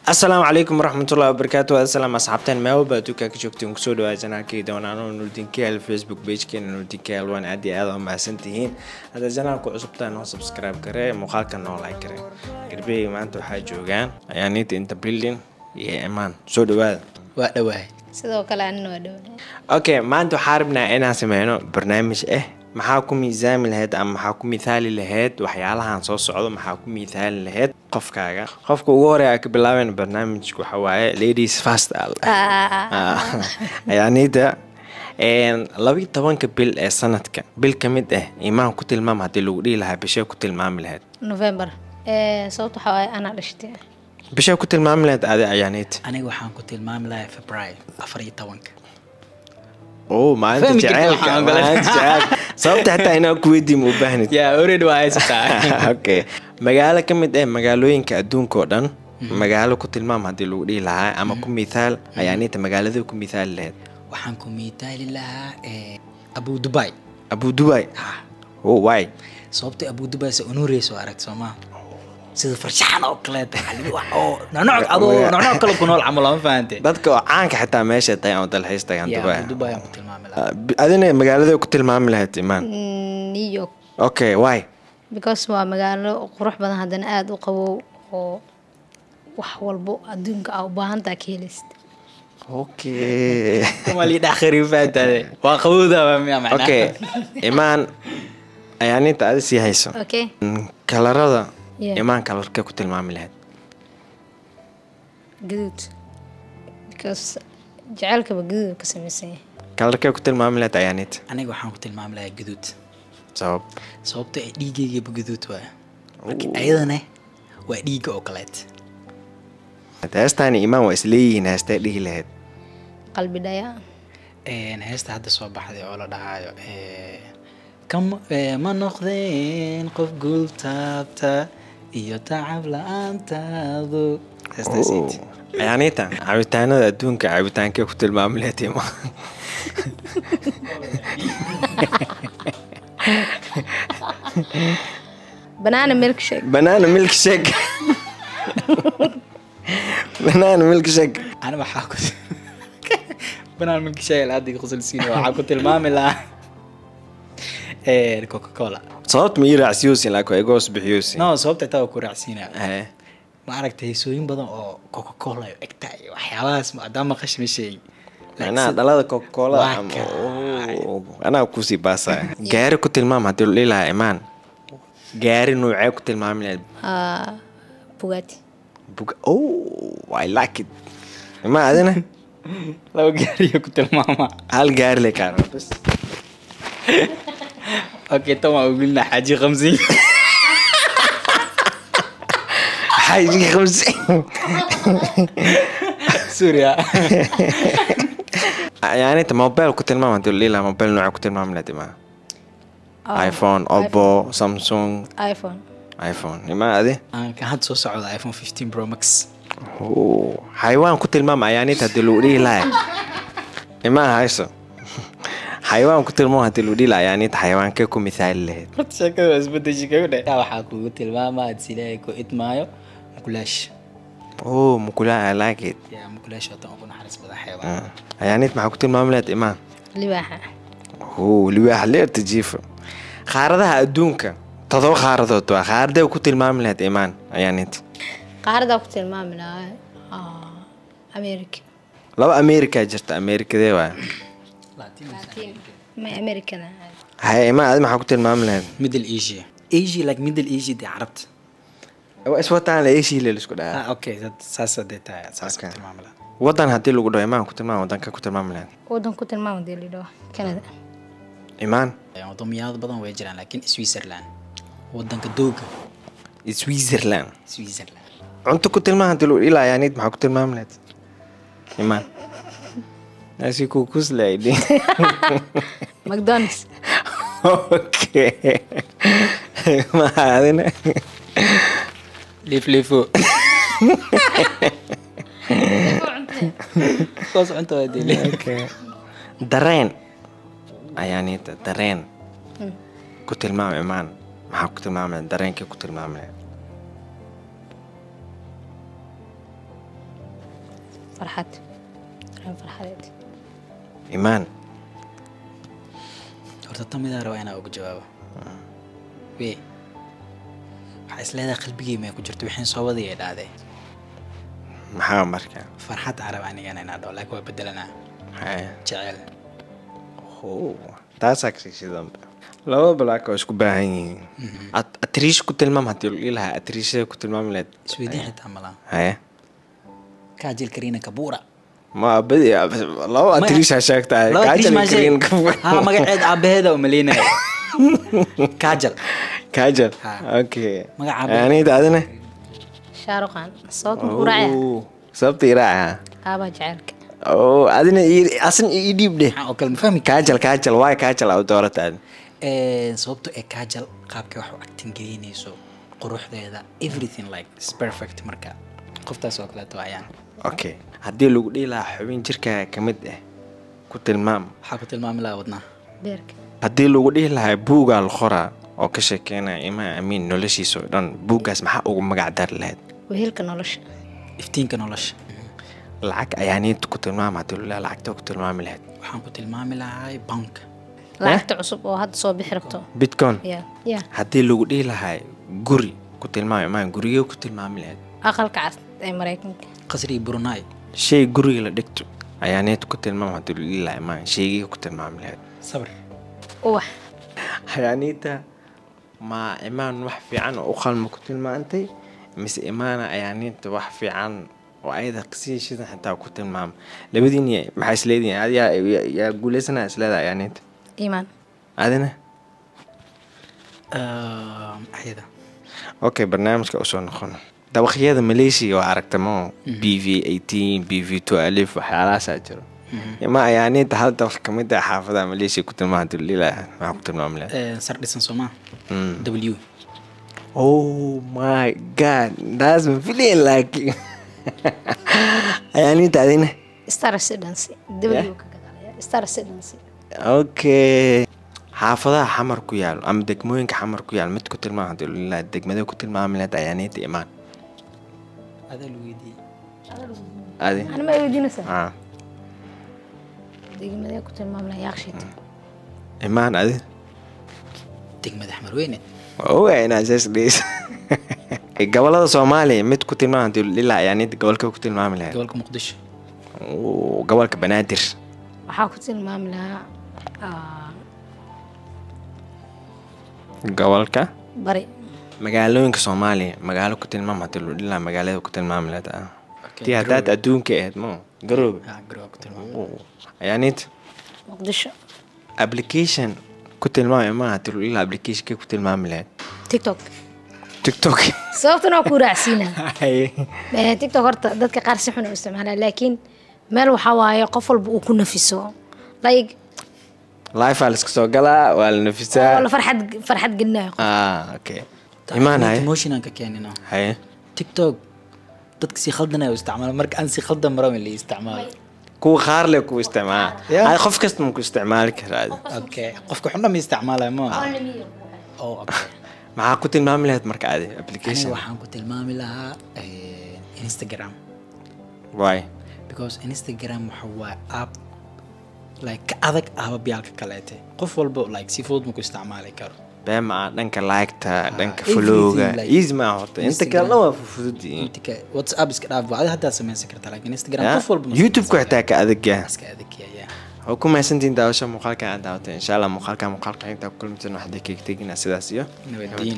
السلام عليكم ورحمة الله وبركاته. السلام أصحابتين ما وباتوكا كشوفتين كسودو أجنا كيدا ونانو نودين كيل فيسبوك بيج كين نودين كيل وان عادي هذا ما سنتين هذا جنا كو عصبتان نو سبسكرايب كره مقالك نو لايك كره قربي ما أنتو حاجوجان يعني أنت بلين يا إيمان سودو هذا وادواي sidoo kale anna waa dhawahay أوكي ما أنتو حاربنا أنا سمعنا برنامج maxaa ku miisaami lahayd ama maxaa ku mithaali lahayd waxyaalahan soo socdo maxaa ku mithaali lahayd qofkaaga qofka ugu horeeya ka bilaabeen barnaamijku waxa waaye ladies first ayaanida 12 bil ee sanadka bil ka mid ah imaan ku tilmaam hadii lagu dhigi lahaa bisha ku tilmaami lahayd November sababta waxa waaye ana dhashtay bisha ku tilmaami lahayd ayaanid aniga waxaan ku tilmaami lahaa February 14 oo maalinta jacayl sababta xataa inaa ku weydiin u baahnid ya already waa haysataa okay magaalo ka mid ah magaalooyinka adduunka oo dhan magaalo ku tilmaam hadii lagu dhigi lahaa ama ku mithaal ayaanita magaalada ku mithaal lahayd waxaan ku mithaali lahaa Abu Dubai oh why sababta Abu Dubai sa unuureyso aragti Soomaa sida farshaxan oo kale tahay oo nooc kale ku nool camal ma fahanteen dadka oo caanka xitaa meesha tahay oo dalxiis tagaan Dubai aan ku tilmaami lahaa adina magaalada ku tilmaami lahayd imaan New York okay why because waa magaalo qurux badan hadana aad u qabow oo wax walbo adduunka u baahan tahay keelist okay kuma li dhakhari faatay waa qabowda ma macna okay imaan ayaanita aad si hayso okay kalarada imaan kalarka ku tilmaami lahayd gaduud because jacaylka gaduud ka sameysay kalarka ku tilmaami lahayd ayaanita aniga waxaan ku tilmaami lahaa gaduud sababta ay dhiigayga gaduud waa ayadana waa dhiiga oo kale heestaani imaan waa isleeyihiin heestay dhigi lahayd qalbi dhaya heesta hadda soo baxday oo la dhahayo ma noqdeen qof guul taabta iyo tacab la'aantaadu heestaasiit ayaanita cabitaanada adduunka cabitaankee ku tilmaami lahayd imaan banana milkshake banana milkshake أنا ما حاكل بنان من كشاي العادي غسل سينو حاكل المامي لا كوكا كولا صوت ميرا عسيوسي لاكو ايغوس بحيوسي نو صوت تاو كورا عسينا ما عرفت هيسوين بدن او كوكا كولا اكتاي وحياواس ما دام خش مشي انا دلada كوكا كولا انا كوسي باسا غير كنت المام هدي ليلها ايمان غير نوعي كنت المام بوغاتي oh I like it ما أدنى لو جاري كنت الماما هل جاري لك أنا بس أوكي طبعا قلنا حاجة 50 حاجة 50 سوريا يعني أنت موبايل كنت الماما تقول لي لا موبايل نوع كنت الماما لا تما آيفون أوبو سامسونج ايفون ما هذه كان هاد سو سعود ايفون 15 برو ماكس حيوان كنت المام يعني تدلولي لا ما هايسو حيوان كنت المام تدلولي لا يعني حيوان كيكو مثال له شكله بس بدي شكله يا waxa ku tilmaama adsilay ko itmaayo mukulash mukulash I like it ya mukulash oo tan ugu xaris badan xayawaan يعني ما كنت المام لا imaan libaaxa libaax leer tajiif qaaradaha adduunka تضو خاردوت وخارده وكنت المام لهاد إيمان يعني أنت قارده وكنت المام لها أمريكا لو أمريكا جرت أمريكا دي واي لاتين ما أمريكا هاي إيمان هذا ما حكوت المام لهاد ميدل إيجي like ميدل إيجي دي عربت أو إسوة تاني لإيشي اللي لسكو ده أوكي ساسا دي تاي ساسا كنت المام لها وطن هاتي لو قدو إيمان كنت المام وطن كنت المام لهاد ودن كنت المام دي اللي دو كندا إيمان وضميات بدن ويجران لكن سويسرلاند ودنك دوغا سويسرلاند أنت كنت المام هاتي لو إلا يعني ما حكوت المام لهاد إيمان ناسي كوكوس لايدي ماكدونالدز اوكي ما هذا ليفو خلاص انت ودي اوكي درين يعني درين كنت المام ايمان ما كنت المام درين كنت المام farxad dareen farxadeed imaan horta tamidaa rabaa inaa uga jawaabo wee waxaa isleedahay qalbigii may ku jirto wixii soo wadaya dhacday maxaa marka farxad carab anigana inaa dhaho laakiin waa bedelanaa haya jecel taasaa kasii shidanba laba black oo isku baahan yihiin atriish ku tilmaam haddii lii lahaa atriishada ku tilmaami lahayd isweydiin xitaa malaa haya kaajil kariina kabuura ma badi laba atriisha sheegtahay kaajal kariin ha magaceed aabaheeda umaleynaya kaajal kaajal Ha. okay Magaca anida adina shaaruqan sababta ku raacaya sababta iraaca aabaa jaceylka adina asan ii dhiib dheh waxaan oo kale ma fahmi kaajal waay kaajal aa doorata adin sababto ee kaajal qaabkay wax u actin gelinayso quruxdeeda everything like is perfect marka qoftaas oo kaleeto ayaan okay haddii lagu dhihi lahaa xubin jirkaaga ka mid ah ku tilmaam waxaa ku tilmaami lahaa wadnaa beerka haddii lagu dhihi lahaa buugaa la qoraa oo ka sheekeynaya imaan amiin noloshiisa oo dhan buuggaas maxaa ugu magac dari lahayd wehelka nolosha iftiinka nolosha lacag ayaaniinta ku tilmaam haddii lagu leeyahay lacagta ku tilmaami lahayd waxaan ku tilmaami lahaa bank lacagta cusub oo hadda soo bixi rabto bitcoin ya haddii lagu dhihi lahaa guri ku tilmaam imaan gurigee ku tilmaami lahayd aqalka cas ee maraykanka qasri brunei shay guriga la dhigto ayaaniinta ku tilmaam haddii lagu dhihi lahaa imaan shaygee ku tilmaami lahayd sabr uwax ayaaniinta ma imaan wax fiican oo u qalma ku tilmaantay mise imaana ayaaniinta wax fiican oo ayada qasii shidan xitaa ku tilmaama labadiin maxaa isleedihiin adiga yaa guuleysanaa isleedahay ayaaniinta iimaan adina ayada okay barnaamijka usoo noqono dabaqyada malaysia waa aragtamo b v 18 b v 12 waxyaalahaasaa jiro ima ayaaniinta hal dabaq ka mid ah xaafadaha malaysia ku tilmaama hadii lilaaha maxaa ku tilmaami lahayd sar dhisan soomaa w oh my god that's my feeling like ayaaniinta adina star residency w ka gadaalaya star residency okay xaafadaha xamar ku yaal ama degmooyinka xamar ku yaal mid ku tilmaam hadii lilaaha degmada ku tilmaami lahayd ayaaniinta imaan adaa lu weydiiyey adi ana ma weydiinaysaa ah degmadee ku tilmaamna yaaqshid imaan adi degmada axmar weyne ogaa inaa saas dheheysa gobolada soomaaliya mid ku tilmaam hadii lilaaha ayaaniinta gobolka ku tilmaami lahayd gobolka muqdisho gobolka banaadir waxaa ku tilmaami lahaa gobolka bari magaalooyinka soomaaliya magaalo ku tilmaam hadii lu dhilaa magaalada ku tilmaami lahayd tii haddaad adduunka ahayd mo garoobe garooba ku tilmaami ayaaniinta muqdisho application ku tilmaami ma hadii lu dhilaa applicationkay ku tilmaami lahayd tiktok tiktok sababtana waa ku raacsiinaa tiktok horta dadka qaar si xun u isticmaalaa laakiin meel waxaa waaye qof walba uu ku nafiso like life aa liska soo galaa waa la nafisaa oo la farxad gelinayo okay imaan haye emotion aan ka keenino haye tiktok dadka si khaldanaya u isticmaala marka aan si khaldan maro in la isticmaalo kuwa qaar le ku isticmaala qof kasta ma ku isticmaali karaa okay qofka xun ma isticmaalayo ma oo okay maxaa ku tilmaami lahayd marka adi aniga application waxaan ku tilmaami lahaa Instagram why because Instagram waxa waa app like ka adag ababyaalka kaleete qof walba like si fudud ma ku isticmaali karo beema dhanka like-ta dhanka follow-ga like easy ma horta inta kalena waa fududyihiin intika WhatsApp iska dhaaf baad hadda sameeysan kartaa laakiin Instagram qof walba YouTube ku xitaa ka adagya iska adagya oo ku mahadsantiin daawasho muuqaalka aad daawatay insha Allah muuqaalka inta ku kulmi doona waxda kaga tegina sidaas iyo nabadiin